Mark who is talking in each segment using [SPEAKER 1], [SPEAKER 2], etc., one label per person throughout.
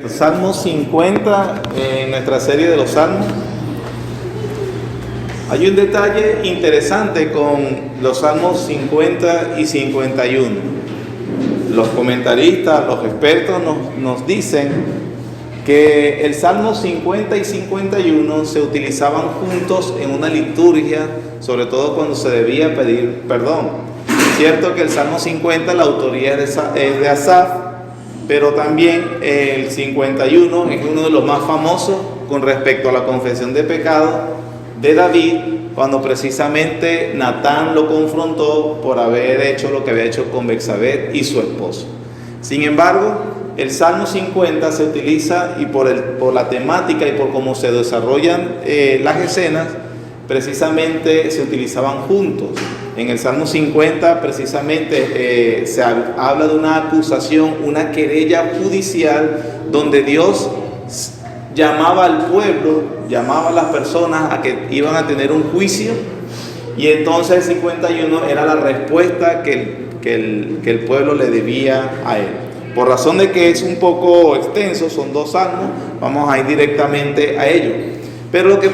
[SPEAKER 1] Salmo 50 en nuestra serie de los Salmos. Hay un detalle interesante con los Salmos 50 y 51. Los comentaristas, los expertos nos dicen que el Salmo 50 y 51 se utilizaban juntos en una liturgia, sobre todo cuando se debía pedir perdón. Es cierto que el Salmo 50, la autoría es de Asaf, pero también el 51 es uno de los más famosos con respecto a la confesión de pecado de David, cuando precisamente Natán lo confrontó por haber hecho lo que había hecho con Betsabé y su esposo. Sin embargo, el Salmo 50 se utiliza, y por la temática y por cómo se desarrollan las escenas, precisamente se utilizaban juntos. En el Salmo 50 precisamente se habla de una acusación, una querella judicial, donde Dios llamaba al pueblo, llamaba a las personas a que iban a tener un juicio, y entonces el 51 era la respuesta que el pueblo le debía a él. Por razón de que es un poco extenso, son dos salmos, vamos a ir directamente a ello. Pero lo que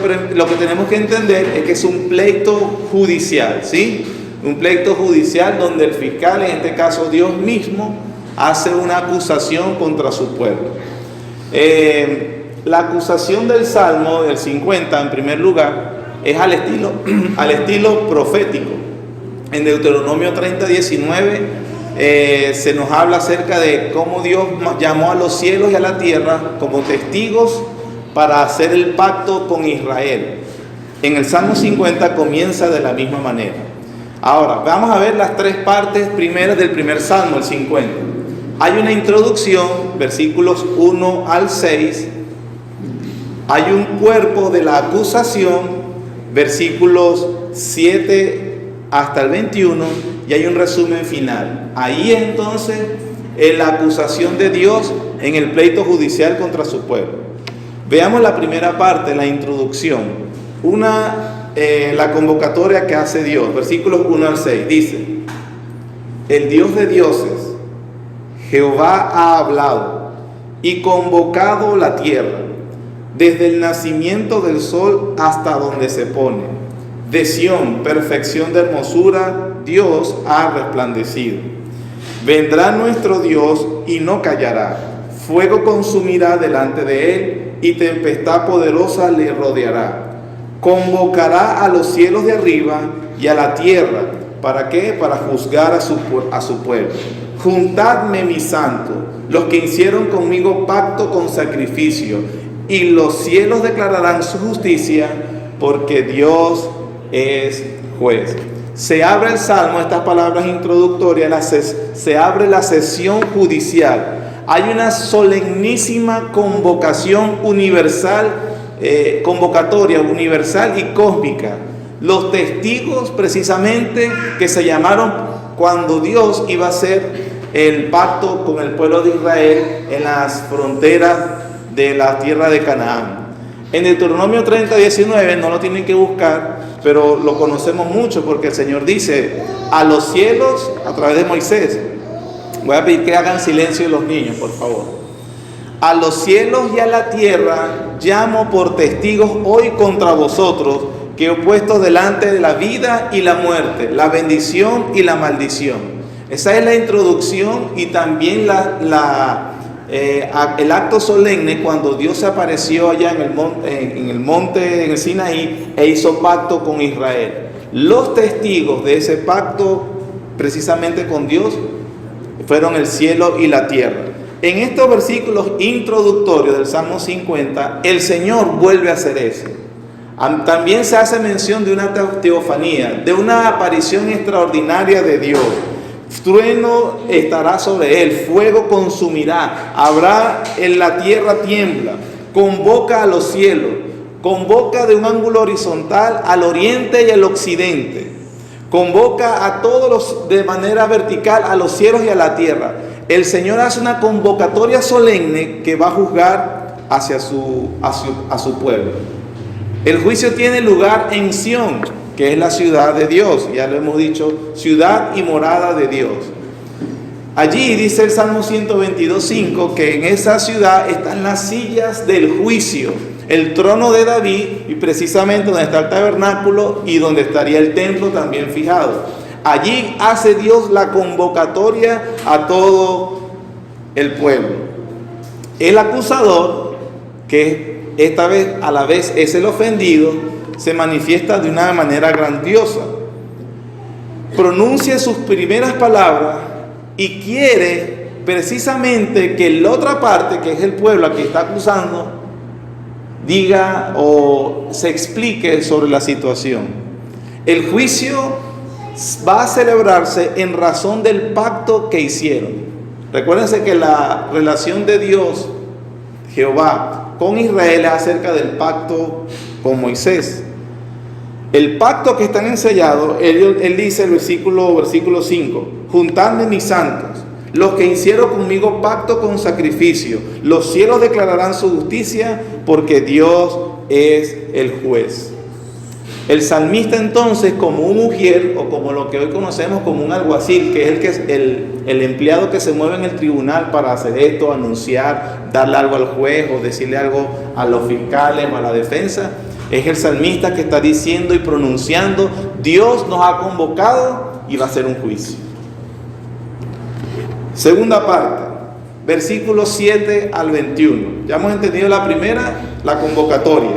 [SPEAKER 1] tenemos que entender es que es un pleito judicial, ¿sí? Un pleito judicial donde el fiscal, en este caso Dios mismo, hace una acusación contra su pueblo. La acusación del Salmo del 50, en primer lugar, es al estilo profético. En Deuteronomio 30:19 se nos habla acerca de cómo Dios llamó a los cielos y a la tierra como testigos para hacer el pacto con Israel. En el Salmo 50 comienza de la misma manera. Ahora, vamos a ver las tres partes primeras del primer Salmo, el 50. Hay una introducción, versículos 1 al 6. Hay un cuerpo de la acusación, versículos 7 hasta el 21, y hay un resumen final. Ahí entonces la acusación de Dios en el pleito judicial contra su pueblo. Veamos la primera parte, la introducción. La convocatoria que hace Dios, versículos 1 al 6, dice: el Dios de dioses, Jehová ha hablado y convocado la tierra, desde el nacimiento del sol hasta donde se pone. De Sión, perfección de hermosura, Dios ha resplandecido. Vendrá nuestro Dios y no callará. Fuego consumirá delante de él, y tempestad poderosa le rodeará. Convocará a los cielos de arriba y a la tierra. ¿Para qué? Para juzgar a su pueblo. Juntadme, mis santos, los que hicieron conmigo pacto con sacrificio, y los cielos declararán su justicia, porque Dios es juez. Se abre el Salmo, estas palabras introductorias, se abre la sesión judicial. Hay una solemnísima convocación universal, convocatoria universal y cósmica. Los testigos precisamente que se llamaron cuando Dios iba a hacer el pacto con el pueblo de Israel en las fronteras de la tierra de Canaán. En Deuteronomio 30:19, no lo tienen que buscar, pero lo conocemos mucho porque el Señor dice: a los cielos, a través de Moisés. Voy a pedir que hagan silencio los niños, por favor. A los cielos y a la tierra llamo por testigos hoy contra vosotros, que he puesto delante de la vida y la muerte, la bendición y la maldición. Esa es la introducción, y también el acto solemne cuando Dios se apareció allá en el monte, en el Sinaí, e hizo pacto con Israel. Los testigos de ese pacto, precisamente con Dios, fueron el cielo y la tierra. En estos versículos introductorios del Salmo 50, el Señor vuelve a hacer eso. También se hace mención de una teofanía, de una aparición extraordinaria de Dios. Trueno estará sobre él, fuego consumirá, habrá en la tierra tiembla. Convoca a los cielos, convoca de un ángulo horizontal al oriente y al occidente. Convoca a todos de manera vertical, a los cielos y a la tierra. El Señor hace una convocatoria solemne que va a juzgar a su pueblo. El juicio tiene lugar en Sión, que es la ciudad de Dios, ya lo hemos dicho, ciudad y morada de Dios. Allí dice el Salmo 122:5 que en esa ciudad están las sillas del juicio, el trono de David, y precisamente donde está el tabernáculo y donde estaría el templo también fijado. Allí hace Dios la convocatoria a todo el pueblo. El acusador, que esta vez a la vez es el ofendido, se manifiesta de una manera grandiosa. Pronuncia sus primeras palabras y quiere precisamente que la otra parte, que es el pueblo a quien está acusando, diga o se explique sobre la situación. El juicio va a celebrarse en razón del pacto que hicieron. Recuérdense que la relación de Dios, Jehová, con Israel es acerca del pacto con Moisés. El pacto que están enseñados, él dice el versículo 5, juntadme mis santos, los que hicieron conmigo pacto con sacrificio, los cielos declararán su justicia, porque Dios es el juez. El salmista entonces, como un ujier, o como lo que hoy conocemos como un alguacil, que es el empleado que se mueve en el tribunal para hacer esto, anunciar, darle algo al juez o decirle algo a los fiscales o a la defensa, es el salmista que está diciendo y pronunciando: Dios nos ha convocado y va a hacer un juicio. Segunda parte, versículos 7 al 21. Ya hemos entendido la primera, la convocatoria.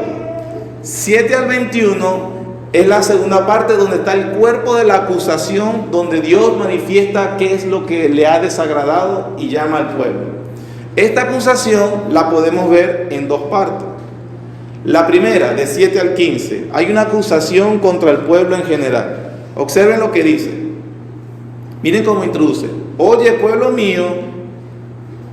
[SPEAKER 1] 7 al 21 es la segunda parte, donde está el cuerpo de la acusación, donde Dios manifiesta qué es lo que le ha desagradado y llama al pueblo. Esta acusación la podemos ver en dos partes. La primera, de 7 al 15, hay una acusación contra el pueblo en general. Observen lo que dice. Miren cómo introduce: oye, pueblo mío,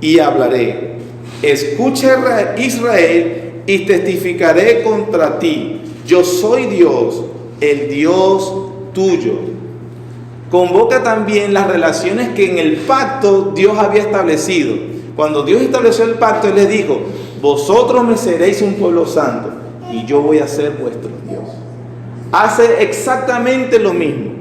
[SPEAKER 1] y hablaré. Escucha, Israel, y testificaré contra ti. Yo soy Dios, el Dios tuyo. Convoca también las relaciones que en el pacto Dios había establecido. Cuando Dios estableció el pacto, Él les dijo: vosotros me seréis un pueblo santo y yo voy a ser vuestro Dios. Hace exactamente lo mismo.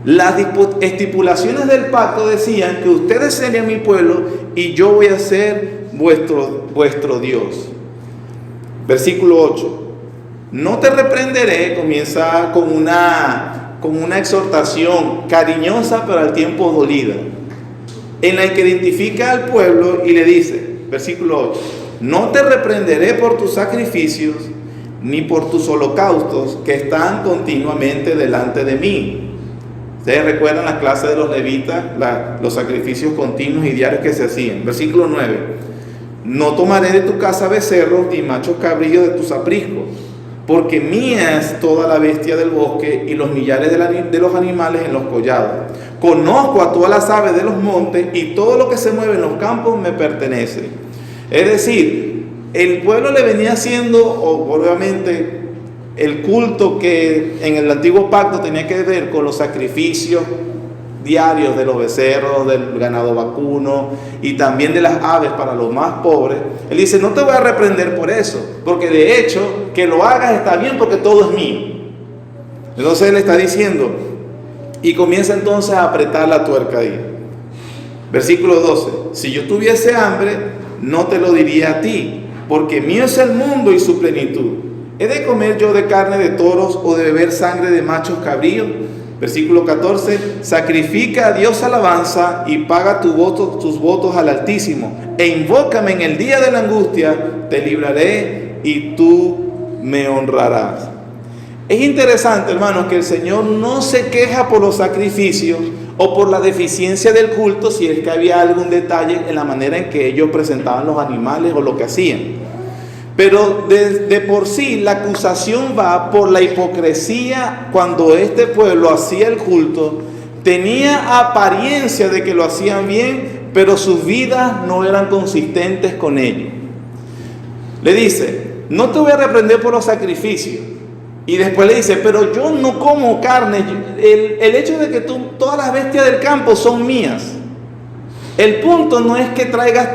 [SPEAKER 1] Las estipulaciones del pacto decían que ustedes serían mi pueblo y yo voy a ser vuestro Dios. Versículo 8. No te reprenderé, comienza con una exhortación cariñosa pero al tiempo dolida, en la que identifica al pueblo y le dice, versículo 8, no te reprenderé por tus sacrificios ni por tus holocaustos que están continuamente delante de mí. Ustedes recuerdan la clase de los levitas, los sacrificios continuos y diarios que se hacían. Versículo 9, no tomaré de tu casa becerros ni machos cabrillos de tus apriscos, porque mía es toda la bestia del bosque y los millares de los animales en los collados. Conozco a todas las aves de los montes y todo lo que se mueve en los campos me pertenece. Es decir, el pueblo le venía haciendo, obviamente, el culto que en el antiguo pacto tenía que ver con los sacrificios diarios de los becerros, del ganado vacuno y también de las aves para los más pobres. Él dice, no te voy a reprender por eso, porque de hecho que lo hagas está bien porque todo es mío. Entonces él está diciendo, y comienza entonces a apretar la tuerca ahí. Versículo 12, si yo tuviese hambre, no te lo diría a ti, porque mío es el mundo y su plenitud. ¿He de comer yo de carne de toros o de beber sangre de machos cabríos? Versículo 14, sacrifica a Dios alabanza y paga tus votos al Altísimo, e invócame en el día de la angustia, te libraré y tú me honrarás. Es interesante, hermanos, que el Señor no se queja por los sacrificios o por la deficiencia del culto, si es que había algún detalle en la manera en que ellos presentaban los animales o lo que hacían. Pero de por sí la acusación va por la hipocresía. Cuando este pueblo hacía el culto, tenía apariencia de que lo hacían bien, pero sus vidas no eran consistentes con ello. Le dice, no te voy a reprender por los sacrificios. Y después le dice, pero yo no como carne. El hecho de que todas las bestias del campo son mías. El punto no es que traigas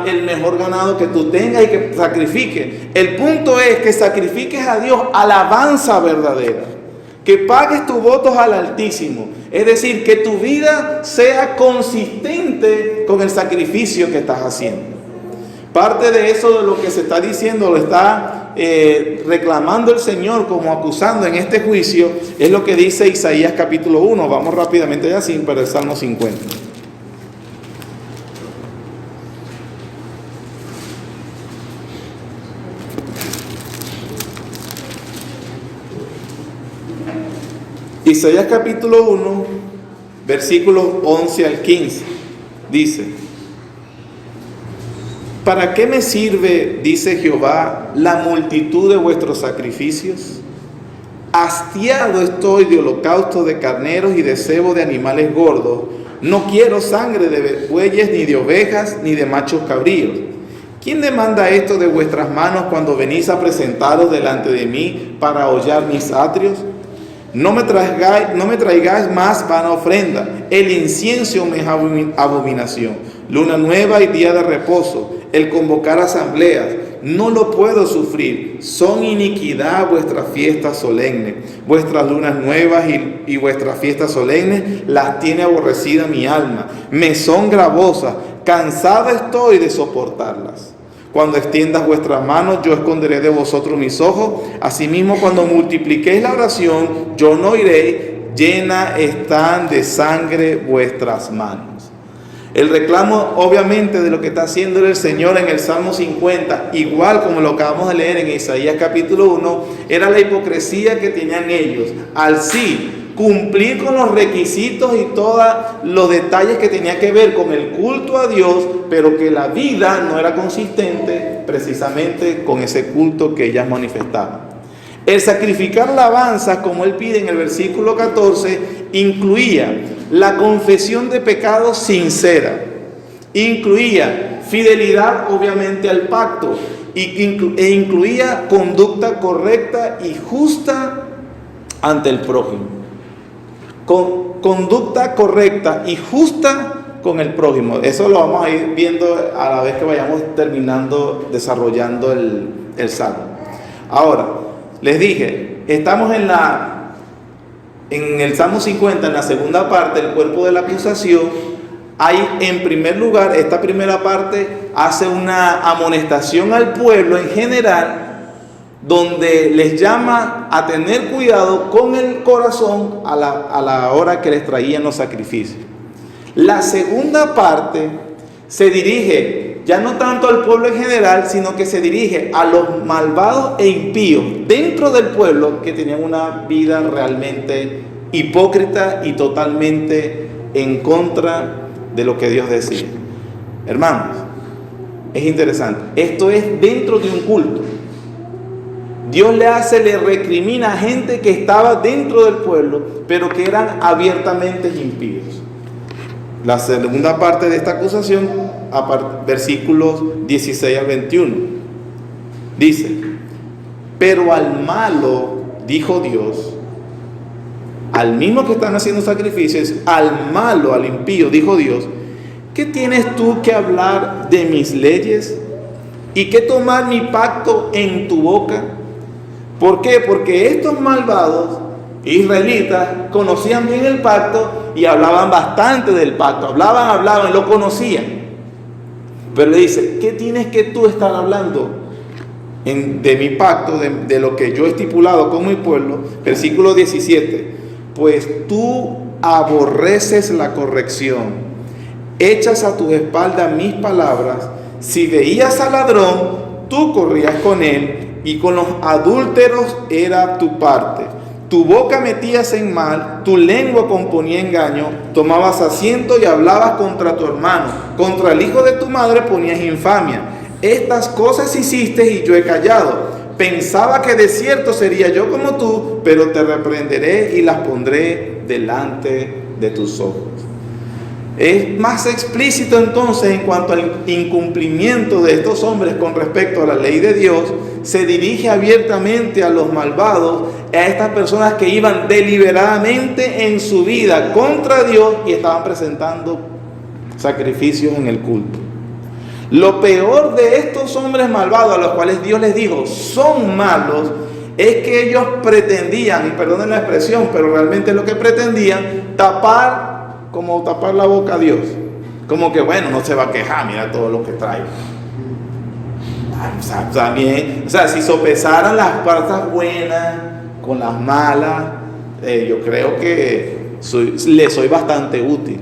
[SPEAKER 1] el mejor ganado que tú tengas y que sacrifiques. El punto es que sacrifiques a Dios alabanza verdadera. que pagues tus votos al Altísimo. Es decir, que tu vida sea consistente con el sacrificio que estás haciendo. Parte de eso, de lo que se está diciendo, lo está reclamando el Señor como acusando en este juicio, es lo que dice Isaías capítulo 1. Vamos rápidamente ya sin para el Salmo 50. Isaías capítulo 1, versículos 11 al 15, dice: ¿Para qué me sirve, dice Jehová, la multitud de vuestros sacrificios? Hastiado estoy de holocaustos de carneros y de cebo de animales gordos. No quiero sangre de bueyes, ni de ovejas, ni de machos cabríos. ¿Quién demanda esto de vuestras manos cuando venís a presentaros delante de mí para hollar mis atrios? No me traigáis más vana ofrenda. El incienso me es abominación. Luna nueva y día de reposo. El convocar asambleas. No lo puedo sufrir. Son iniquidad vuestras fiestas solemnes. Vuestras lunas nuevas y vuestras fiestas solemnes las tiene aborrecida mi alma. Me son gravosas. Cansada estoy de soportarlas. Cuando extiendas vuestras manos, yo esconderé de vosotros mis ojos. Asimismo, cuando multipliquéis la oración, yo no iré. Llenas están de sangre vuestras manos. El reclamo, obviamente, de lo que está haciendo el Señor en el Salmo 50, igual como lo acabamos de leer en Isaías capítulo 1, era la hipocresía que tenían ellos. Al sí cumplir con los requisitos y todos los detalles que tenía que ver con el culto a Dios, pero que la vida no era consistente precisamente con ese culto que ellas manifestaban. El sacrificar alabanzas, como él pide en el versículo 14, incluía la confesión de pecados sincera, incluía fidelidad obviamente al pacto, e incluía conducta correcta y justa ante el prójimo. Conducta correcta y justa con el prójimo. Eso lo vamos a ir viendo a la vez que vayamos desarrollando el Salmo. Ahora, les dije, estamos en el Salmo 50, en la segunda parte, el cuerpo de la acusación. Hay, en primer lugar, esta primera parte hace una amonestación al pueblo en general, donde les llama a tener cuidado con el corazón a la hora que les traían los sacrificios. La segunda parte se dirige ya no tanto al pueblo en general, sino que se dirige a los malvados e impíos dentro del pueblo que tenían una vida realmente hipócrita y totalmente en contra de lo que Dios decía. Hermanos, es interesante. Esto es dentro de un culto. Dios le recrimina a gente que estaba dentro del pueblo, pero que eran abiertamente impíos. La segunda parte de esta acusación, versículos 16 al 21, dice: pero al malo, dijo Dios, al mismo que están haciendo sacrificios, al malo, al impío, dijo Dios: ¿qué tienes tú que hablar de mis leyes? ¿Y qué tomar mi pacto en tu boca? ¿Por qué? Porque estos malvados israelitas conocían bien el pacto y hablaban bastante del pacto. Hablaban, lo conocían. Pero le dice: ¿qué tienes que tú estar hablando de mi pacto, de lo que yo he estipulado con mi pueblo? Versículo 17: pues tú aborreces la corrección, echas a tus espaldas mis palabras. Si veías al ladrón, tú corrías con él, y con los adúlteros era tu parte. Tu boca metías en mal, tu lengua componía engaño, tomabas asiento y hablabas contra tu hermano, contra el hijo de tu madre ponías infamia. Estas cosas hiciste y yo he callado. Pensaba que de cierto sería yo como tú, pero te reprenderé y las pondré delante de tus ojos. Es más explícito entonces en cuanto al incumplimiento de estos hombres con respecto a la ley de Dios. Se dirige abiertamente a los malvados, a estas personas que iban deliberadamente en su vida contra Dios y estaban presentando sacrificios en el culto. Lo peor de estos hombres malvados, a los cuales Dios les dijo son malos, es que ellos pretendían, y perdonen la expresión, pero realmente lo que pretendían, tapar la boca a Dios. Como que bueno, no se va a quejar, mira todo lo que trae. O sea, también, si sopesaran las partes buenas con las malas, yo creo que le soy bastante útil.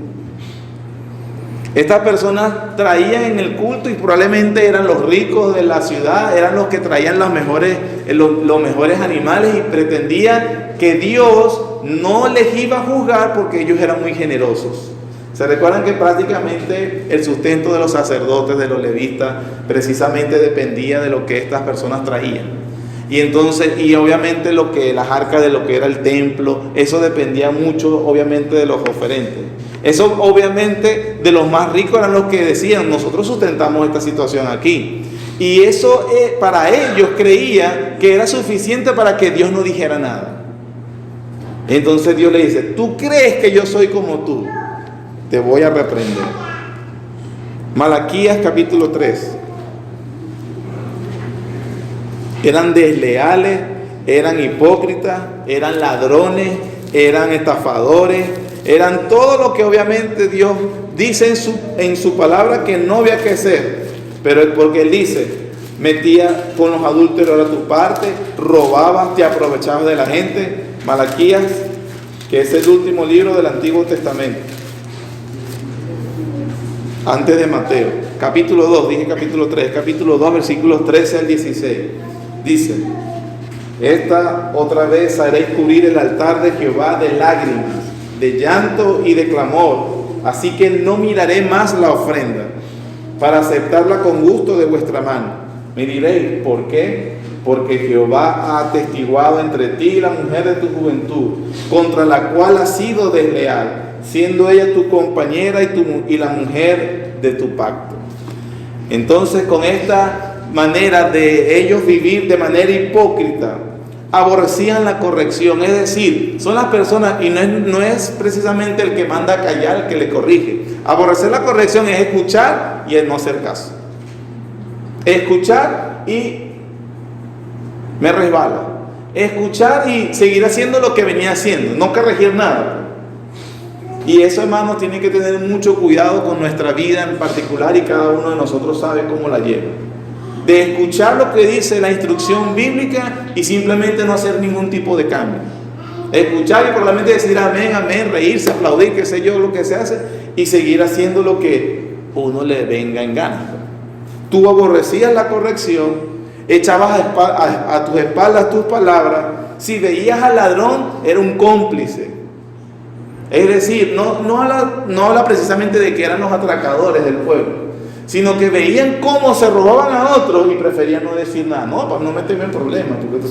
[SPEAKER 1] Estas personas traían en el culto y probablemente eran los ricos de la ciudad, eran los que traían los mejores animales y pretendían que Dios no les iba a juzgar porque ellos eran muy generosos. Se recuerdan que prácticamente el sustento de los sacerdotes, de los levitas, precisamente dependía de lo que estas personas traían. Y entonces, y obviamente las arcas de lo que era el templo, eso dependía mucho obviamente de los oferentes. Eso obviamente de los más ricos eran los que decían, nosotros sustentamos esta situación aquí. Y eso para ellos creía que era suficiente para que Dios no dijera nada. Entonces Dios le dice, ¿tú crees que yo soy como tú? Te voy a reprender. Malaquías capítulo 3. Eran desleales, eran hipócritas, eran ladrones, eran estafadores, eran todo lo que obviamente Dios dice en su palabra que no había que hacer. Pero es porque Él dice, metía con los adúlteros a tu parte, robabas, te aprovechabas de la gente. Malaquías, que es el último libro del Antiguo Testamento, antes de Mateo, capítulo 2, dije capítulo 3, capítulo 2, versículos 13 al 16, dice, esta otra vez haréis cubrir el altar de Jehová de lágrimas, de llanto y de clamor, así que no miraré más la ofrenda, para aceptarla con gusto de vuestra mano. Me diréis, ¿por qué? Porque Jehová ha atestiguado entre ti y la mujer de tu juventud, contra la cual has sido desleal, siendo ella tu compañera y la mujer de tu pacto. Entonces, con esta manera de ellos vivir de manera hipócrita, aborrecían la corrección. Es decir, son las personas, y no es precisamente el que manda a callar el que le corrige. Aborrecer la corrección es escuchar y el no hacer caso. Escuchar y me resbala. Escuchar y seguir haciendo lo que venía haciendo, no corregir nada. Y eso, hermanos, tiene que tener mucho cuidado con nuestra vida en particular, y cada uno de nosotros sabe cómo la lleva. De escuchar lo que dice la instrucción bíblica y simplemente no hacer ningún tipo de cambio. Escuchar y probablemente decir amén, amén, reírse, aplaudir, qué sé yo, lo que se hace, y seguir haciendo lo que uno le venga en gana. Tú aborrecías la corrección, echabas a tus espaldas tus palabras. Si veías al ladrón, era un cómplice. Es decir, no habla precisamente de que eran los atracadores del pueblo, sino que veían cómo se robaban a otros y preferían no decir nada. No, para no meterme en problemas, porque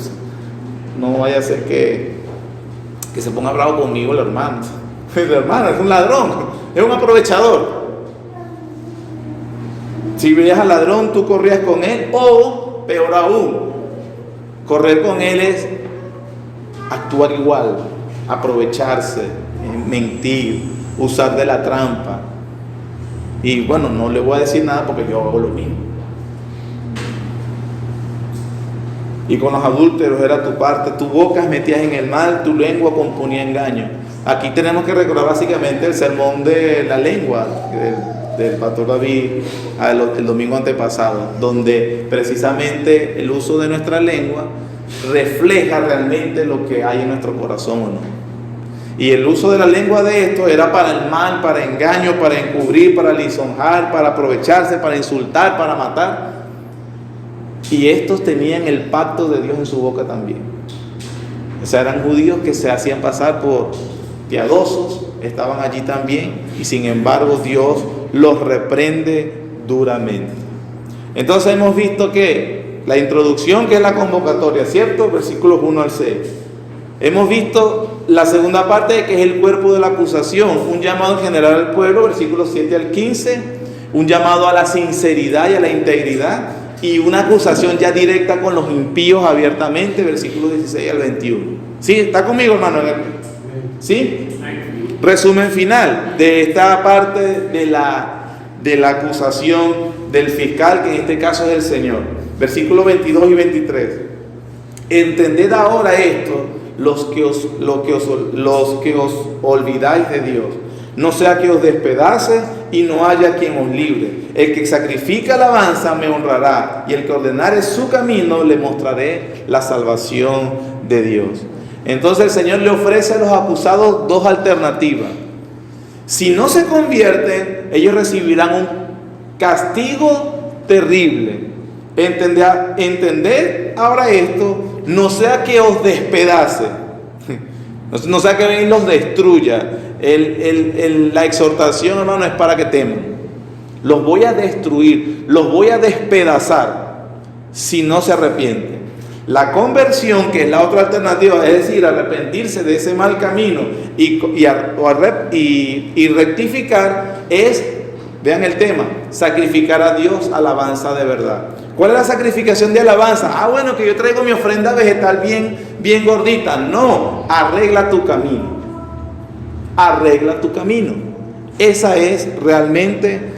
[SPEAKER 1] no vaya a ser que se ponga bravo conmigo el hermano. El hermano es un ladrón, es un aprovechador. Si veías al ladrón, tú corrías con él, o peor aún, correr con él es actuar igual, aprovecharse, mentir, usar de la trampa. Y bueno, no le voy a decir nada porque yo hago lo mismo. Y con los adúlteros era tu parte, tu boca metías en el mal, tu lengua componía engaño. Aquí tenemos que recordar básicamente el sermón de la lengua del pastor David el domingo antepasado, donde precisamente el uso de nuestra lengua refleja realmente lo que hay en nuestro corazón o no. Y el uso de la lengua de esto era para el mal, para engaño, para encubrir, para lisonjar, para aprovecharse, para insultar, para matar. Y estos tenían el pacto de Dios en su boca también. O sea, eran judíos que se hacían pasar por piadosos, estaban allí también, y sin embargo Dios los reprende duramente. Entonces hemos visto que la introducción, que es la convocatoria, ¿cierto? Versículos 1 al 6. Hemos visto la segunda parte, que es el cuerpo de la acusación, un llamado en general al pueblo, versículos 7 al 15, un llamado a la sinceridad y a la integridad, y una acusación ya directa con los impíos abiertamente, versículos 16 al 21. ¿Sí? ¿Está conmigo, hermano? ¿Sí? Resumen final de esta parte de la acusación del fiscal, que en este caso es el Señor. Versículos 22 y 23. Entended ahora esto, los que os olvidáis de Dios. No sea que os despedace y no haya quien os libre. El que sacrifica alabanza me honrará, y el que ordenare su camino le mostraré la salvación de Dios. Entonces el Señor le ofrece a los acusados dos alternativas. Si no se convierten, ellos recibirán un castigo terrible. Entended ahora esto, no sea que os despedace, no sea que venga y los destruya. La exhortación, hermano, es para que teman. Los voy a destruir, los voy a despedazar si no se arrepienten. La conversión, que es la otra alternativa, es decir, arrepentirse de ese mal camino y rectificar, es, vean el tema, sacrificar a Dios alabanza de verdad. ¿Cuál es la sacrificación de alabanza? Bueno, que yo traigo mi ofrenda vegetal bien gordita. No, arregla tu camino. Arregla tu camino. Esa es realmente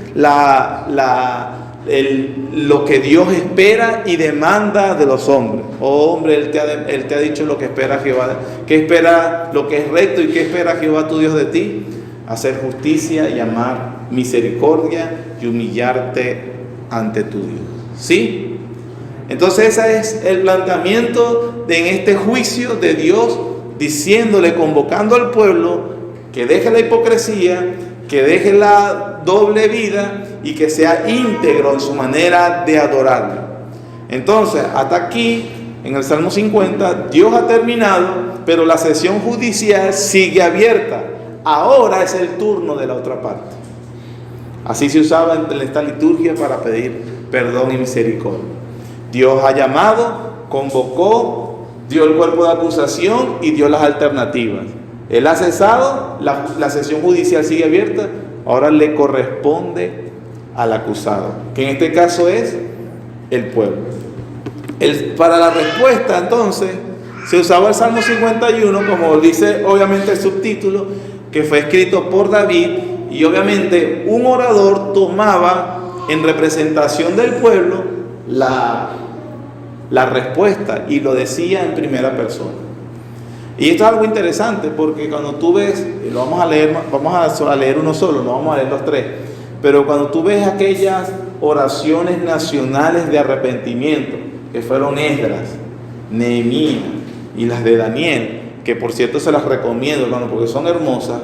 [SPEAKER 1] lo que Dios espera y demanda de los hombres. Oh hombre, Él te ha dicho lo que espera Jehová. ¿Qué espera? Lo que es recto. ¿Y qué espera Jehová tu Dios de ti? Hacer justicia y amar misericordia y humillarte ante tu Dios. ¿Sí? Entonces ese es el planteamiento en este juicio de Dios, diciéndole, convocando al pueblo que deje la hipocresía, que deje la doble vida y que sea íntegro en su manera de adorarlo. Entonces, hasta aquí, en el Salmo 50, Dios ha terminado, pero la sesión judicial sigue abierta. Ahora es el turno de la otra parte. Así se usaba en esta liturgia para pedir perdón y misericordia. Dios ha llamado, convocó, dio el cuerpo de acusación y dio las alternativas. Él ha cesado, la sesión judicial sigue abierta, ahora le corresponde al acusado, que en este caso es el pueblo. Para la respuesta, entonces, se usaba el Salmo 51, como dice obviamente el subtítulo, que fue escrito por David, y obviamente un orador tomaba en representación del pueblo la respuesta y lo decía en primera persona. Y esto es algo interesante porque cuando tú ves, lo vamos a leer uno solo, no vamos a leer los tres, pero cuando tú ves aquellas oraciones nacionales de arrepentimiento que fueron Esdras, Nehemías y las de Daniel, que por cierto se las recomiendo, hermano, porque son hermosas.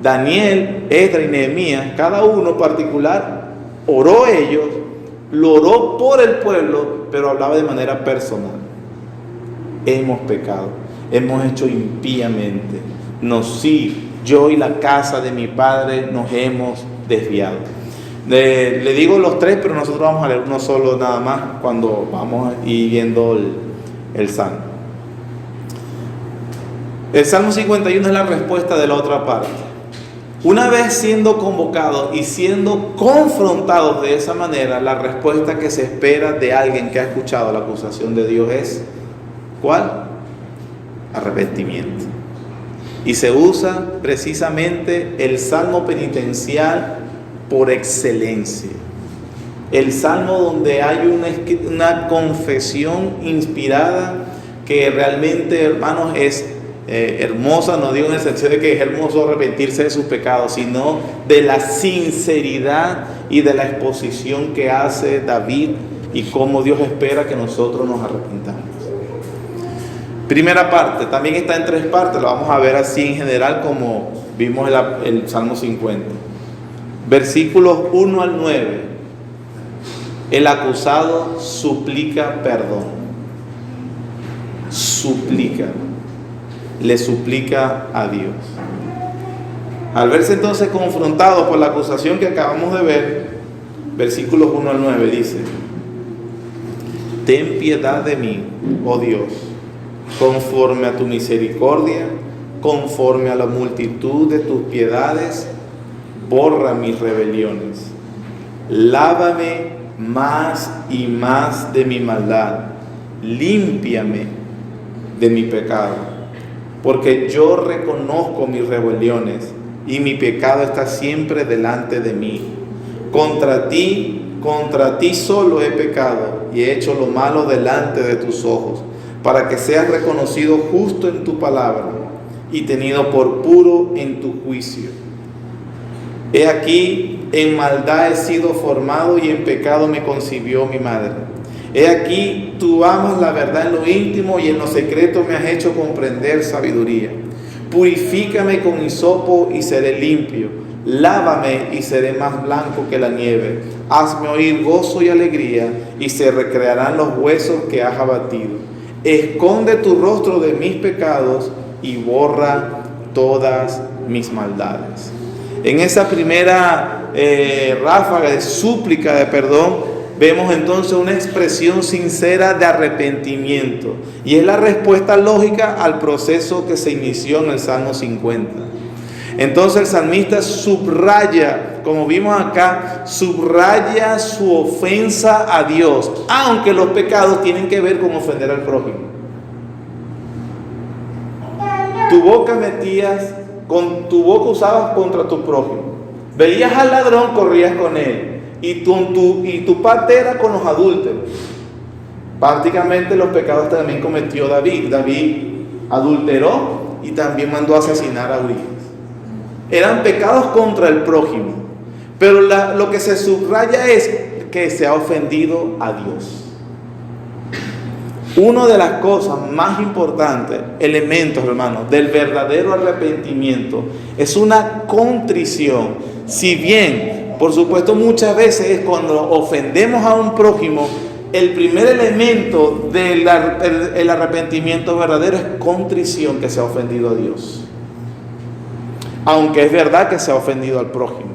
[SPEAKER 1] Daniel, Esdras y Nehemías, cada uno particular, oró ellos, lo oró por el pueblo, pero hablaba de manera personal. Hemos pecado, hemos hecho impíamente, yo y la casa de mi padre nos hemos desviado. Le digo los tres, pero nosotros vamos a leer uno solo nada más cuando vamos a ir viendo el Salmo. El Salmo 51 es la respuesta de la otra parte. Una vez siendo convocados y siendo confrontados de esa manera, la respuesta que se espera de alguien que ha escuchado la acusación de Dios es, ¿cuál? Arrepentimiento. Y se usa precisamente el salmo penitencial por excelencia. El salmo donde hay una confesión inspirada que realmente, hermanos, es hermosa. No digo en el sentido de que es hermoso arrepentirse de sus pecados, sino de la sinceridad y de la exposición que hace David y cómo Dios espera que nosotros nos arrepintamos. Primera parte, también está en tres partes, lo vamos a ver así en general como vimos el Salmo 50. Versículos 1 al 9. El acusado suplica perdón. Le suplica a Dios. Al verse entonces confrontado por la acusación que acabamos de ver, versículos 1 al 9 dice: ten piedad de mí, oh Dios, conforme a tu misericordia, conforme a la multitud de tus piedades, borra mis rebeliones. Lávame más y más de mi maldad, límpiame de mi pecado, porque yo reconozco mis rebeliones y mi pecado está siempre delante de mí. Contra ti solo he pecado y he hecho lo malo delante de tus ojos, para que seas reconocido justo en tu palabra y tenido por puro en tu juicio. He aquí, en maldad he sido formado y en pecado me concibió mi madre. He aquí, tú amas la verdad en lo íntimo y en lo secreto me has hecho comprender sabiduría. Purifícame con hisopo y seré limpio. Lávame y seré más blanco que la nieve. Hazme oír gozo y alegría y se recrearán los huesos que has abatido. Esconde tu rostro de mis pecados y borra todas mis maldades. En esa primera ráfaga de súplica de perdón, vemos entonces una expresión sincera de arrepentimiento. Y es la respuesta lógica al proceso que se inició en el Salmo 50. Entonces el salmista subraya, como vimos acá, subraya su ofensa a Dios, aunque los pecados tienen que ver con ofender al prójimo. Tu boca metías, con tu boca usabas contra tu prójimo. Veías al ladrón, corrías con él. Y tu parte era con los adúlteros. Prácticamente los pecados también cometió David. David adulteró y también mandó a asesinar a Urías. Eran pecados contra el prójimo. Pero lo que se subraya es que se ha ofendido a Dios. Una de las cosas más importantes, elementos, hermanos, del verdadero arrepentimiento es una contrición. Si bien, por supuesto, muchas veces cuando ofendemos a un prójimo, el primer elemento del arrepentimiento verdadero es contrición, que se ha ofendido a Dios. Aunque es verdad que se ha ofendido al prójimo.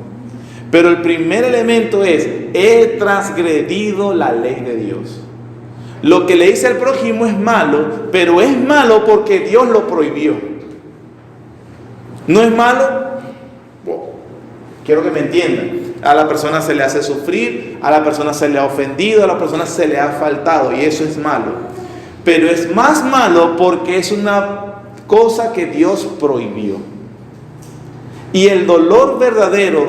[SPEAKER 1] Pero el primer elemento es: he transgredido la ley de Dios. Lo que le dice al prójimo es malo, pero es malo porque Dios lo prohibió. No es malo, quiero que me entiendan. A la persona se le hace sufrir, a la persona se le ha ofendido, a la persona se le ha faltado, y eso es malo. Pero es más malo porque es una cosa que Dios prohibió. Y el dolor verdadero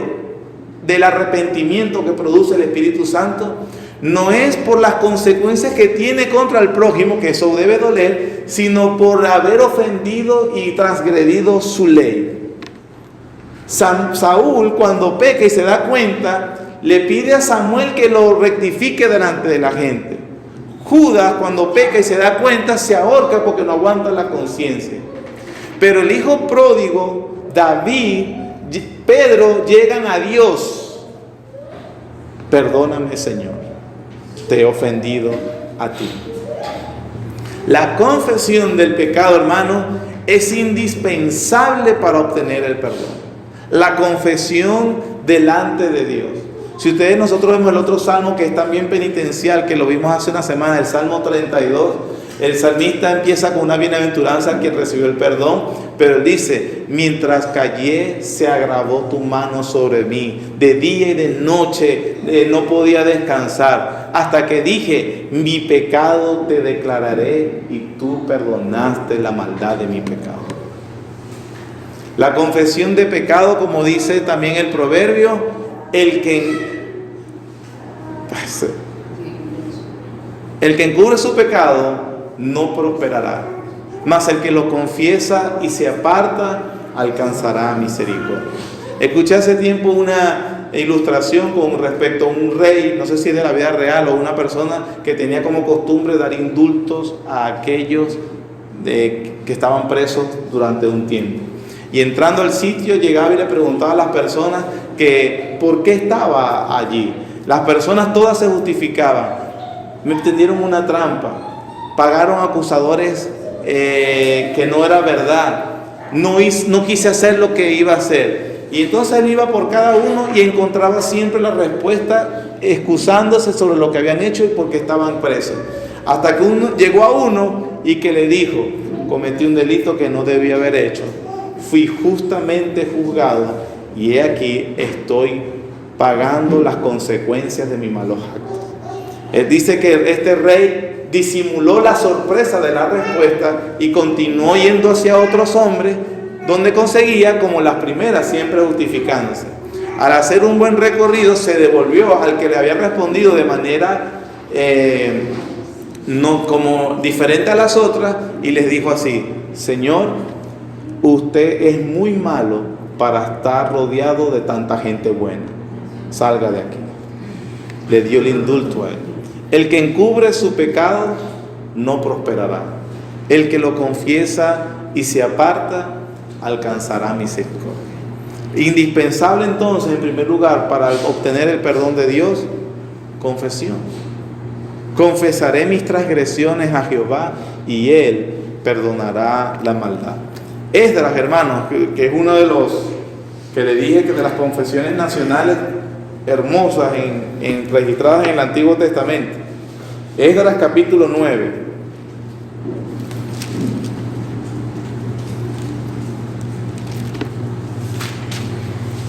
[SPEAKER 1] del arrepentimiento que produce el Espíritu Santo no es por las consecuencias que tiene contra el prójimo, que eso debe doler, sino por haber ofendido y transgredido su ley. Saúl, cuando peca y se da cuenta, le pide a Samuel que lo rectifique delante de la gente. Judas, cuando peca y se da cuenta, se ahorca porque no aguanta la conciencia. Pero el hijo pródigo, David, Pedro, llegan a Dios. Perdóname, Señor, te he ofendido a ti. La confesión del pecado, hermano, es indispensable para obtener el perdón. La confesión delante de Dios. Si nosotros vemos el otro salmo que es también penitencial, que lo vimos hace una semana, el Salmo 32, el salmista empieza con una bienaventuranza que recibió el perdón, pero él dice: mientras callé se agravó tu mano sobre mí, de día y de noche no podía descansar, hasta que dije: mi pecado te declararé, y tú perdonaste la maldad de mi pecado. La confesión de pecado, como dice también el proverbio, el que encubre su pecado no prosperará, mas el que lo confiesa y se aparta alcanzará misericordia. Escuché hace tiempo una ilustración con respecto a un rey, no sé si de la vida real, o una persona que tenía como costumbre dar indultos a aquellos que estaban presos durante un tiempo. Y entrando al sitio llegaba y le preguntaba a las personas que por qué estaba allí. Las personas todas se justificaban. Me tendieron una trampa. Pagaron acusadores que no era verdad. No quise hacer lo que iba a hacer. Y entonces él iba por cada uno y encontraba siempre la respuesta excusándose sobre lo que habían hecho y por qué estaban presos. Hasta que llegó a uno y que le dijo: cometí un delito que no debía haber hecho. Fui justamente juzgado y he aquí estoy pagando las consecuencias de mi malos actos. Él dice que este rey disimuló la sorpresa de la respuesta y continuó yendo hacia otros hombres, donde conseguía, como las primeras, siempre justificándose. Al hacer un buen recorrido, se devolvió al que le había respondido de manera no como diferente a las otras, y les dijo así: Señor, usted es muy malo para estar rodeado de tanta gente buena, salga de aquí. Le dio el indulto a él. El que encubre su pecado no prosperará. El que lo confiesa y se aparta alcanzará misericordia. Indispensable entonces, en primer lugar, para obtener el perdón de Dios, confesión. Confesaré mis transgresiones a Jehová y Él perdonará la maldad. Esdras, hermanos, que es uno de los que le dije que de las confesiones nacionales hermosas registradas en el Antiguo Testamento. Esdras capítulo 9.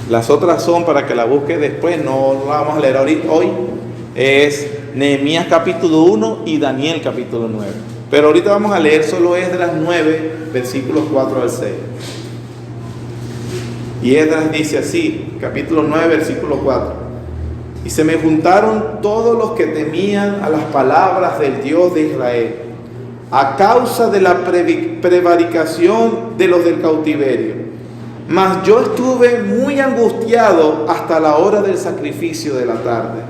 [SPEAKER 1] Las otras son para que la busque después, no la vamos a leer hoy. Es Nehemías capítulo 1 y Daniel capítulo 9. Pero ahorita vamos a leer solo Esdras 9, versículos 4 al 6. Y Esdras dice así, capítulo 9, versículo 4. Y se me juntaron todos los que temían a las palabras del Dios de Israel, a causa de la prevaricación de los del cautiverio. Mas yo estuve muy angustiado hasta la hora del sacrificio de la tarde.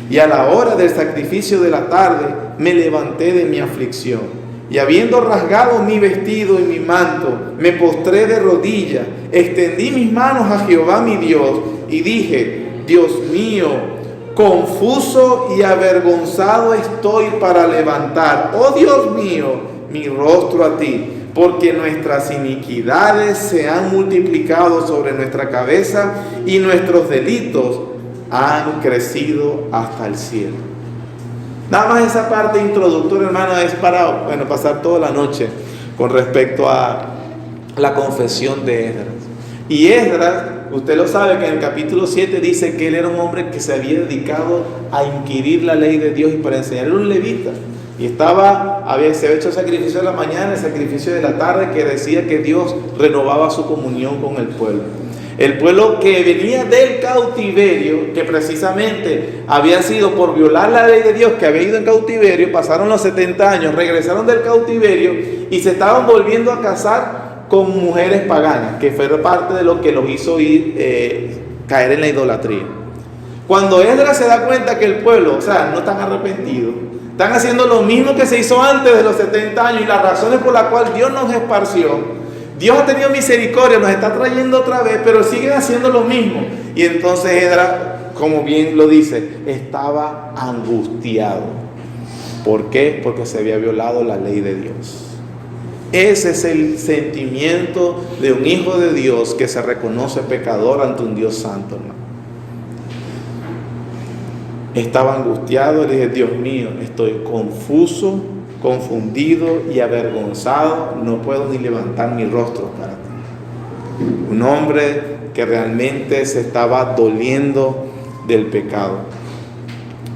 [SPEAKER 1] Y a la hora del sacrificio de la tarde me levanté de mi aflicción. Y habiendo rasgado mi vestido y mi manto, me postré de rodillas, extendí mis manos a Jehová mi Dios y dije: Dios mío, confuso y avergonzado estoy para levantar, oh Dios mío, mi rostro a ti, porque nuestras iniquidades se han multiplicado sobre nuestra cabeza y nuestros delitos han crecido hasta el cielo. Nada más esa parte introductoria, hermano, es para pasar toda la noche con respecto a la confesión de Esdras. Y Esdras, usted lo sabe que en el capítulo 7 dice que él era un hombre que se había dedicado a inquirir la ley de Dios y para enseñar. Era un levita. Y se había hecho el sacrificio de la mañana, el sacrificio de la tarde, que decía que Dios renovaba su comunión con el pueblo. El pueblo que venía del cautiverio, que precisamente había sido por violar la ley de Dios, que había ido en cautiverio, pasaron los 70 años, regresaron del cautiverio y se estaban volviendo a casar con mujeres paganas, que fue parte de lo que los hizo caer en la idolatría. Cuando Esdras se da cuenta que el pueblo, no están arrepentidos, están haciendo lo mismo que se hizo antes de los 70 años y las razones por las cuales Dios nos esparció. Dios ha tenido misericordia, nos está trayendo otra vez, pero siguen haciendo lo mismo. Y entonces Esdras, como bien lo dice, estaba angustiado. ¿Por qué? Porque se había violado la ley de Dios. Ese es el sentimiento de un hijo de Dios que se reconoce pecador ante un Dios santo, hermano. Estaba angustiado y dije: Dios mío, estoy confuso, confundido y avergonzado, no puedo ni levantar mi rostro para ti. Un hombre que realmente se estaba doliendo del pecado.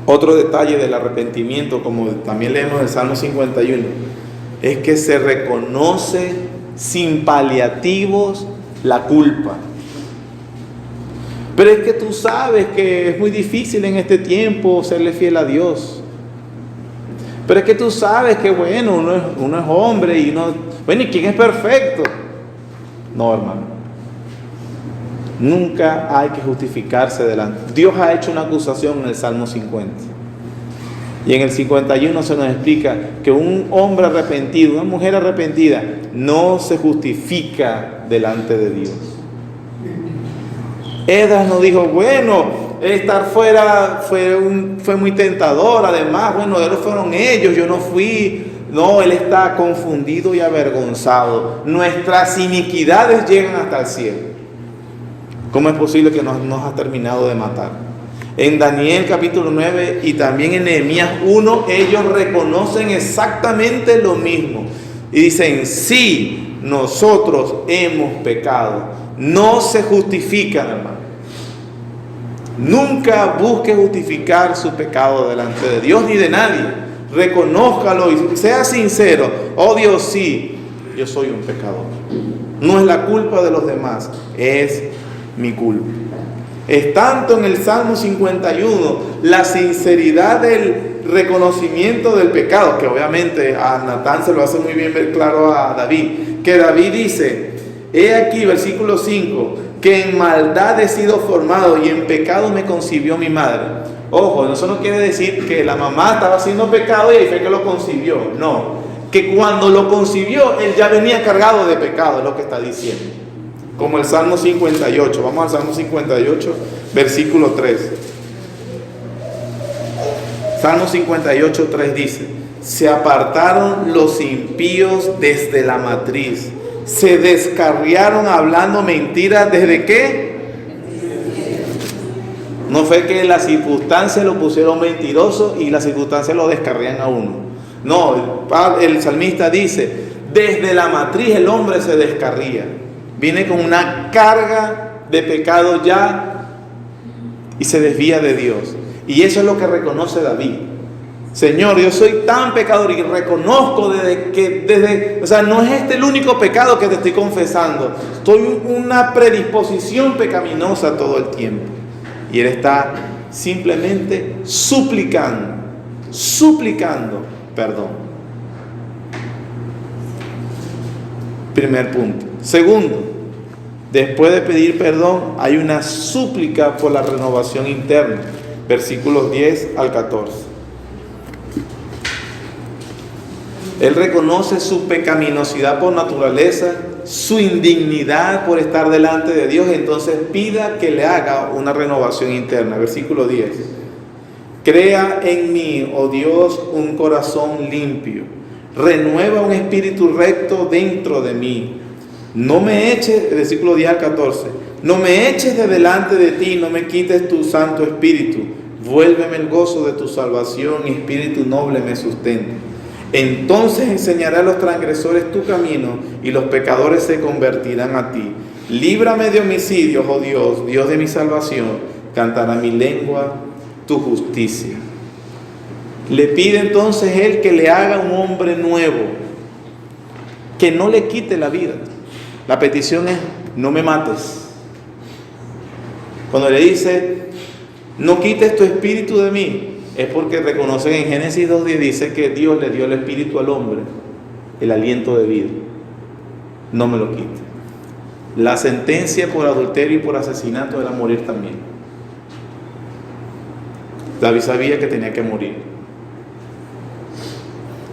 [SPEAKER 1] Otro detalle del arrepentimiento, como también leemos en el Salmo 51, es que se reconoce sin paliativos la culpa. Pero es que tú sabes que es muy difícil en este tiempo serle fiel a Dios. Pero es que tú sabes que uno es hombre y ¿y quién es perfecto? No, hermano. Nunca hay que justificarse delante. Dios ha hecho una acusación en el Salmo 50. Y en el 51 se nos explica que un hombre arrepentido, una mujer arrepentida, no se justifica delante de Dios. Esdras no dijo: estar fuera fue muy tentador, además, fueron ellos, yo no fui. No, él está confundido y avergonzado. Nuestras iniquidades llegan hasta el cielo. ¿Cómo es posible que nos ha terminado de matar? En Daniel capítulo 9 y también en Nehemías 1, ellos reconocen exactamente lo mismo. Y dicen: sí, nosotros hemos pecado. No se justifican, hermano. Nunca busque justificar su pecado delante de Dios ni de nadie. Reconózcalo y sea sincero. Oh Dios, sí, yo soy un pecador. No es la culpa de los demás, es mi culpa. Es tanto en el Salmo 51 la sinceridad del reconocimiento del pecado, que obviamente a Natán se lo hace muy bien ver claro a David, que David dice, he aquí, versículo 5, que en maldad he sido formado y en pecado me concibió mi madre. Ojo, eso no quiere decir que la mamá estaba haciendo pecado y ahí fue que lo concibió. No, que cuando lo concibió, él ya venía cargado de pecado, es lo que está diciendo. Como el Salmo 58. Vamos al Salmo 58, versículo 3. Salmo 58, 3 dice, se apartaron los impíos desde la matriz, se descarriaron hablando mentiras. ¿Desde qué? No fue que las circunstancias lo pusieron mentiroso y las circunstancias lo descarrían a uno. No, el salmista dice, desde la matriz el hombre se descarría. Viene con una carga de pecado ya y se desvía de Dios. Y eso es lo que reconoce David. Señor, yo soy tan pecador y reconozco o sea, no es este el único pecado que te estoy confesando. Estoy en una predisposición pecaminosa todo el tiempo. Y él está simplemente suplicando perdón. Primer punto. Segundo, después de pedir perdón, hay una súplica por la renovación interna. Versículos 10 al 14. Él reconoce su pecaminosidad por naturaleza, su indignidad por estar delante de Dios, entonces pida que le haga una renovación interna. Versículo 10. Crea en mí, oh Dios, un corazón limpio. Renueva un espíritu recto dentro de mí. No me eches, versículo 10 al 14. No me eches de delante de ti, no me quites tu Santo Espíritu. Vuélveme el gozo de tu salvación, espíritu noble me sustenta. Entonces enseñaré a los transgresores tu camino y los pecadores se convertirán a ti. Líbrame de homicidios, oh Dios, Dios de mi salvación. Cantará mi lengua tu justicia. Le pide entonces él que le haga un hombre nuevo, que no le quite la vida. La petición es, no me mates. Cuando le dice, no quites tu espíritu de mí, es porque reconocen en Génesis 2:10 dice que Dios le dio el espíritu al hombre, el aliento de vida. No me lo quite. La sentencia por adulterio y por asesinato era morir también. David sabía que tenía que morir.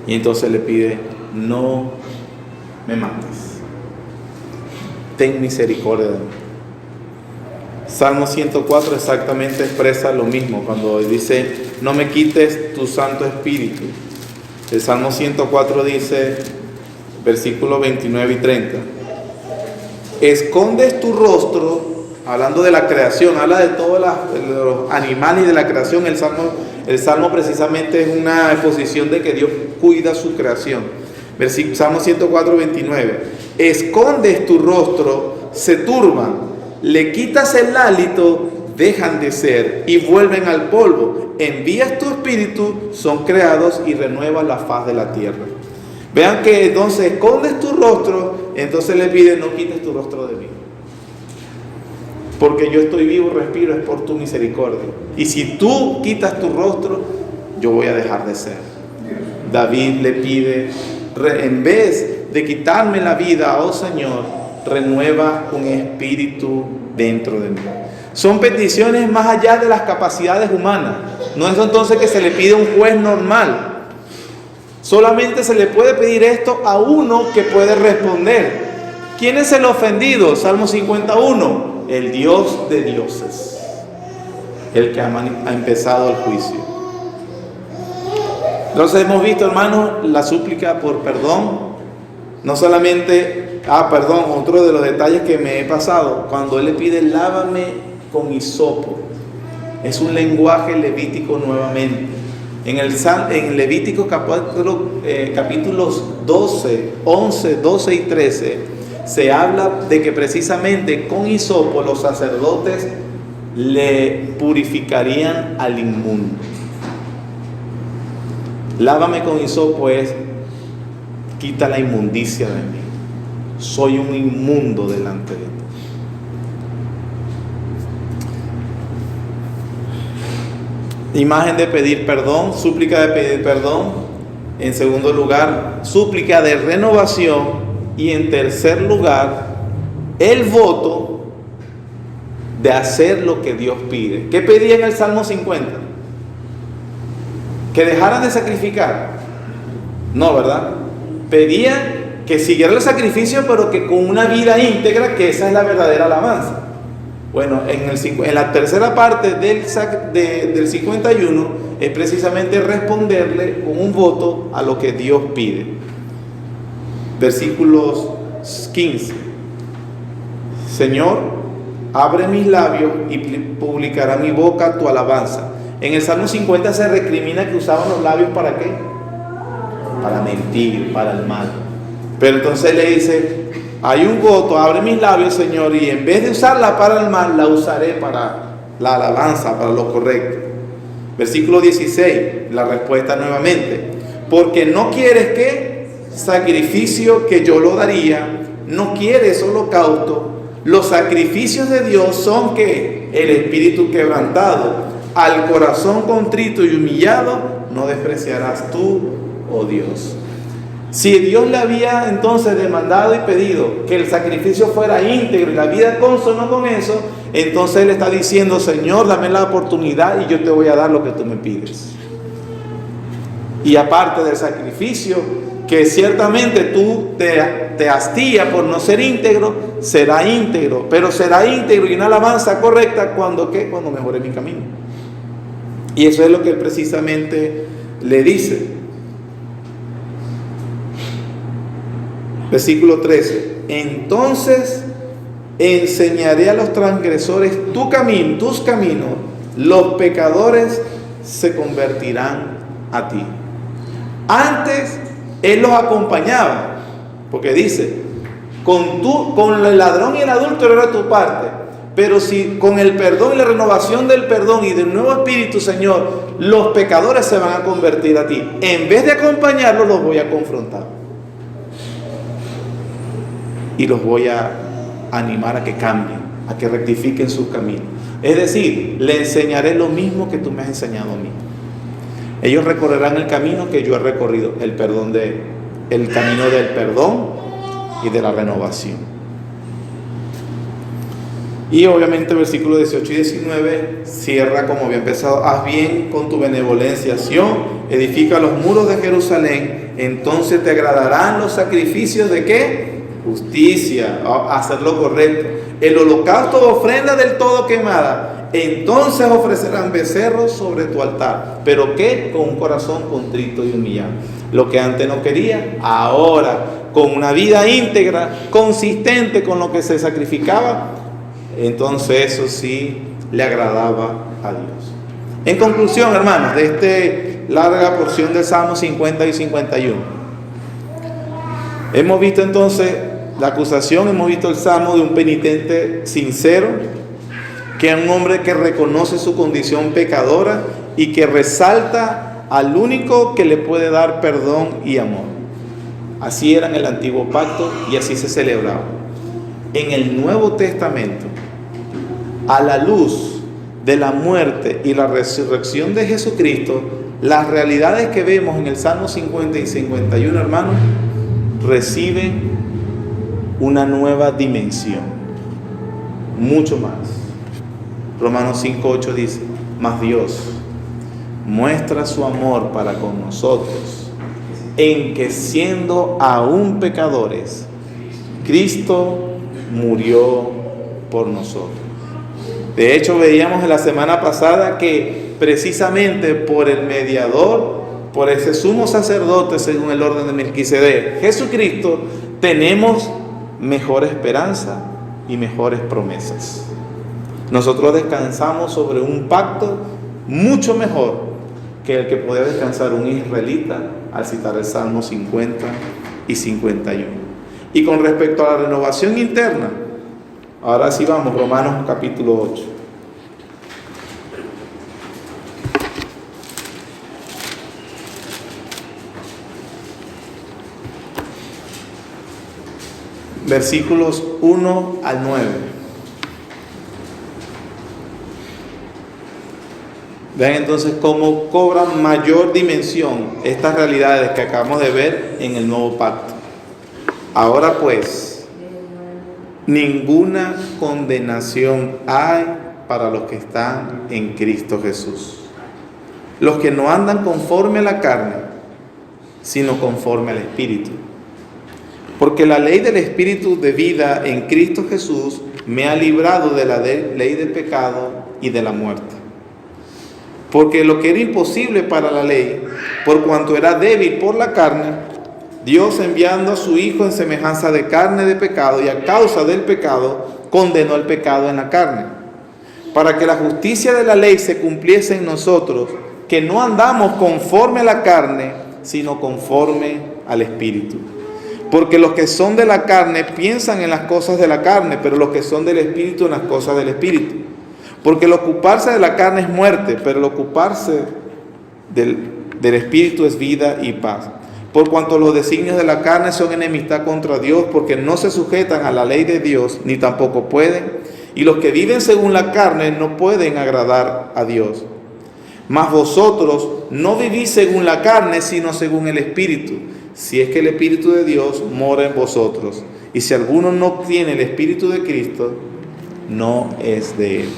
[SPEAKER 1] Y entonces le pide, no me mates. Ten misericordia de mí. Salmo 104 exactamente expresa lo mismo cuando dice, no me quites tu Santo Espíritu. El Salmo 104 dice, versículos 29 y 30, escondes tu rostro, hablando de la creación, habla de todos los animales y de la creación. El Salmo precisamente es una exposición de que Dios cuida su creación. Salmo 104, 29, escondes tu rostro, se turban, le quitas el hálito, dejan de ser y vuelven al polvo. Envías tu espíritu, son creados y renuevas la faz de la tierra. Vean que entonces escondes tu rostro, entonces le pide, no quites tu rostro de mí. Porque yo estoy vivo, respiro, es por tu misericordia. Y si tú quitas tu rostro, yo voy a dejar de ser. David le pide, en vez de quitarme la vida, oh Señor, renueva un espíritu dentro de mí. Son peticiones más allá de las capacidades humanas. No es entonces que se le pide a un juez normal. Solamente se le puede pedir esto a uno que puede responder. ¿Quién es el ofendido? Salmo 51. El Dios de dioses. El que ha empezado el juicio. Entonces hemos visto, hermanos, la súplica por perdón. No solamente, otro de los detalles que me he pasado, cuando él le pide, lávame con hisopo. Es un lenguaje levítico nuevamente. En Levítico capítulos 12, 11, 12 y 13, se habla de que precisamente con hisopo los sacerdotes le purificarían al inmundo. Lávame con hisopo es, quita la inmundicia de mí. Soy un inmundo delante de ti. Imagen de pedir perdón, súplica de pedir perdón. En segundo lugar, súplica de renovación. Y en tercer lugar, el voto de hacer lo que Dios pide. ¿Qué pedía en el Salmo 50? ¿Que dejaran de sacrificar? No, ¿verdad? Pedía que siguiera el sacrificio, pero que con una vida íntegra, que esa es la verdadera alabanza. Bueno, en la tercera parte del 51 es precisamente responderle con un voto a lo que Dios pide. Versículos 15. Señor, abre mis labios y publicará mi boca tu alabanza. En el Salmo 50 se recrimina que usaban los labios ¿para qué? Para mentir, para el mal. Pero entonces le dice, hay un voto, abre mis labios, Señor, y en vez de usarla para el mal, la usaré para la alabanza, para lo correcto. Versículo 16, la respuesta nuevamente. Porque no quieres que sacrificio que yo lo daría, no quieres holocausto. Los sacrificios de Dios son que el espíritu quebrantado, al corazón contrito y humillado, no despreciarás tú, oh Dios. Si Dios le había entonces demandado y pedido que el sacrificio fuera íntegro y la vida consonó con eso, entonces Él está diciendo, Señor, dame la oportunidad y yo te voy a dar lo que tú me pides. Y aparte del sacrificio, que ciertamente tú te hastías por no ser íntegro, será íntegro, pero será íntegro y una alabanza correcta cuando ¿qué? Cuando mejore mi camino. Y eso es lo que Él precisamente le dice. Versículo 13. Entonces enseñaré a los transgresores tu camino, tus caminos, los pecadores se convertirán a ti. Antes Él los acompañaba, porque dice, con el ladrón y el adúltero era tu parte, pero si con el perdón y la renovación del perdón y del nuevo espíritu, Señor, los pecadores se van a convertir a ti, en vez de acompañarlos, los voy a confrontar. Y los voy a animar a que cambien, a que rectifiquen sus caminos. Es decir, le enseñaré lo mismo que tú me has enseñado a mí. Ellos recorrerán el camino que yo he recorrido, el camino del perdón y de la renovación. Y obviamente versículos 18 y 19 cierra como había empezado. Haz bien con tu benevolencia, Sión, edifica los muros de Jerusalén, entonces te agradarán los sacrificios de ¿qué? Justicia, hacer lo correcto. El holocausto o ofrenda del todo quemada, entonces ofrecerán becerros sobre tu altar. ¿Pero qué? Con un corazón contrito y humillado. Lo que antes no quería, ahora con una vida íntegra, consistente con lo que se sacrificaba, entonces eso sí le agradaba a Dios. En conclusión, hermanos, de esta larga porción del Salmo 50 y 51, hemos visto entonces la acusación, hemos visto el salmo de un penitente sincero, que es un hombre que reconoce su condición pecadora y que resalta al único que le puede dar perdón y amor. Así era en el antiguo pacto y así se celebraba. En el Nuevo Testamento, a la luz de la muerte y la resurrección de Jesucristo, las realidades que vemos en el Salmo 50 y 51, hermanos, reciben una nueva dimensión, mucho más. Romanos 5:8 dice, mas Dios muestra su amor para con nosotros, en que siendo aún pecadores, Cristo murió por nosotros. De hecho, veíamos en la semana pasada que precisamente por el mediador, por ese sumo sacerdote según el orden de Melquisedec, Jesucristo, tenemos mejor esperanza y mejores promesas. Nosotros descansamos sobre un pacto mucho mejor que el que podía descansar un israelita al citar el Salmo 50 y 51. Y con respecto a la renovación interna, ahora sí vamos, Romanos capítulo 8. Versículos 1 al 9. Vean entonces cómo cobran mayor dimensión estas realidades que acabamos de ver en el nuevo pacto. Ahora pues, ninguna condenación hay para los que están en Cristo Jesús. Los que no andan conforme a la carne, sino conforme al Espíritu. Porque la ley del Espíritu de vida en Cristo Jesús me ha librado de la ley del pecado y de la muerte. Porque lo que era imposible para la ley, por cuanto era débil por la carne, Dios, enviando a su Hijo en semejanza de carne de pecado y a causa del pecado, condenó el pecado en la carne, para que la justicia de la ley se cumpliese en nosotros, que no andamos conforme a la carne, sino conforme al Espíritu. Porque los que son de la carne piensan en las cosas de la carne, pero los que son del Espíritu en las cosas del Espíritu. Porque el ocuparse de la carne es muerte, pero el ocuparse del Espíritu es vida y paz. Por cuanto los designios de la carne son enemistad contra Dios, porque no se sujetan a la ley de Dios, ni tampoco pueden. Y los que viven según la carne no pueden agradar a Dios. Mas vosotros no vivís según la carne, sino según el Espíritu, si es que el Espíritu de Dios mora en vosotros. Y si alguno no tiene el Espíritu de Cristo, no es de él.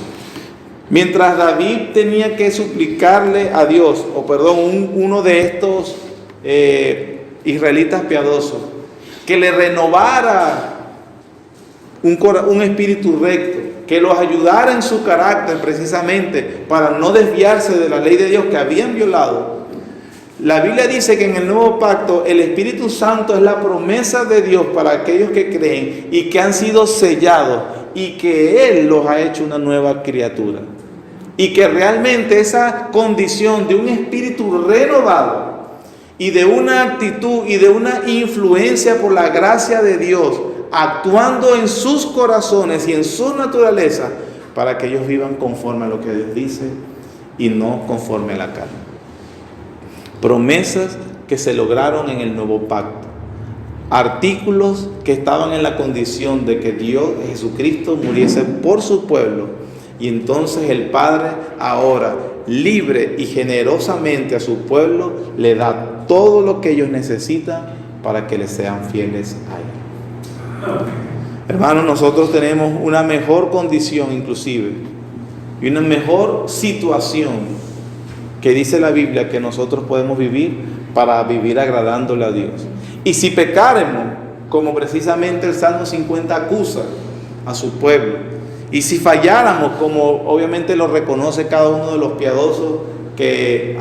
[SPEAKER 1] Mientras David tenía que suplicarle a Dios, uno de estos israelitas piadosos, que le renovara un espíritu recto, que los ayudara en su carácter precisamente para no desviarse de la ley de Dios que habían violado. La Biblia dice que en el nuevo pacto el Espíritu Santo es la promesa de Dios para aquellos que creen y que han sido sellados y que Él los ha hecho una nueva criatura. Y que realmente esa condición de un espíritu renovado y de una actitud y de una influencia por la gracia de Dios actuando en sus corazones y en su naturaleza para que ellos vivan conforme a lo que Dios dice y no conforme a la carne. Promesas que se lograron en el nuevo pacto. Artículos que estaban en la condición de que Dios, Jesucristo, muriese por su pueblo. Y entonces el Padre ahora, libre y generosamente a su pueblo, le da todo lo que ellos necesitan para que les sean fieles a Él. Hermanos, nosotros tenemos una mejor condición inclusive y una mejor situación que dice la Biblia que nosotros podemos vivir para vivir agradándole a Dios. Y si pecáremos, como precisamente el Salmo 50 acusa a su pueblo, y si falláramos, como obviamente lo reconoce cada uno de los piadosos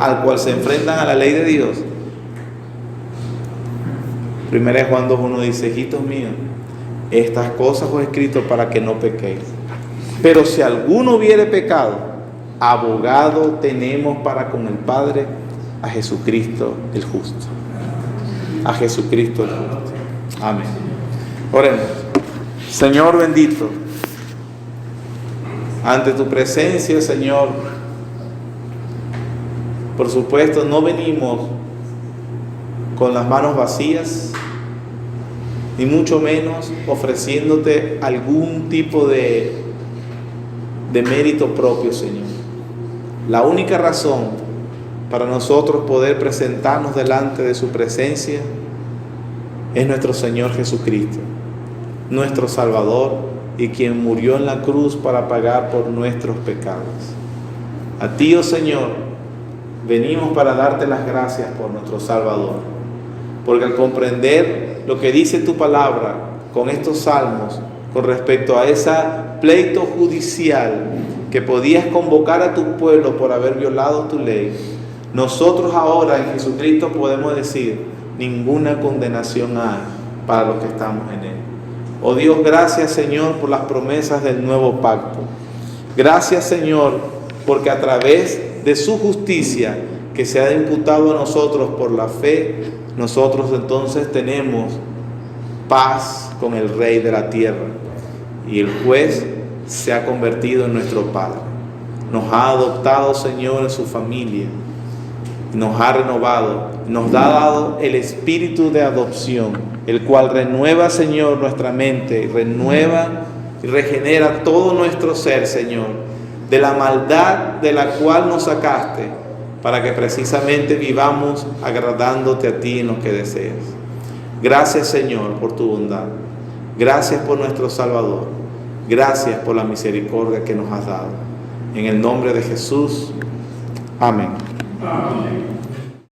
[SPEAKER 1] al cual se enfrentan a la ley de Dios. 1 Juan 2:1 dice: hijitos míos, estas cosas os he escrito para que no pequéis. Pero si alguno hubiere pecado, abogado tenemos para con el Padre, a Jesucristo el justo. A Jesucristo el justo. Amén. Oremos. Señor bendito, ante tu presencia, Señor, por supuesto no venimos con las manos vacías, ni mucho menos ofreciéndote algún tipo de mérito propio, Señor. La única razón para nosotros poder presentarnos delante de su presencia es nuestro Señor Jesucristo, nuestro Salvador, y quien murió en la cruz para pagar por nuestros pecados. A ti, oh Señor, venimos para darte las gracias por nuestro Salvador, porque al comprender lo que dice tu palabra con estos salmos, con respecto a ese pleito judicial que podías convocar a tu pueblo por haber violado tu ley, nosotros ahora en Jesucristo podemos decir: ninguna condenación hay para los que estamos en Él. Oh Dios, gracias, Señor, por las promesas del nuevo pacto. Gracias, Señor, porque a través de su justicia que se ha imputado a nosotros por la fe, nosotros entonces tenemos paz con el Rey de la tierra, y el juez se ha convertido en nuestro Padre. Nos ha adoptado, Señor, en su familia, nos ha renovado, nos ha dado el espíritu de adopción, el cual renueva, Señor, nuestra mente, renueva y regenera todo nuestro ser, Señor, de la maldad de la cual nos sacaste, para que precisamente vivamos agradándote a ti en lo que deseas. Gracias, Señor, por tu bondad. Gracias por nuestro Salvador. Gracias por la misericordia que nos has dado. En el nombre de Jesús. Amén.
[SPEAKER 2] Amén.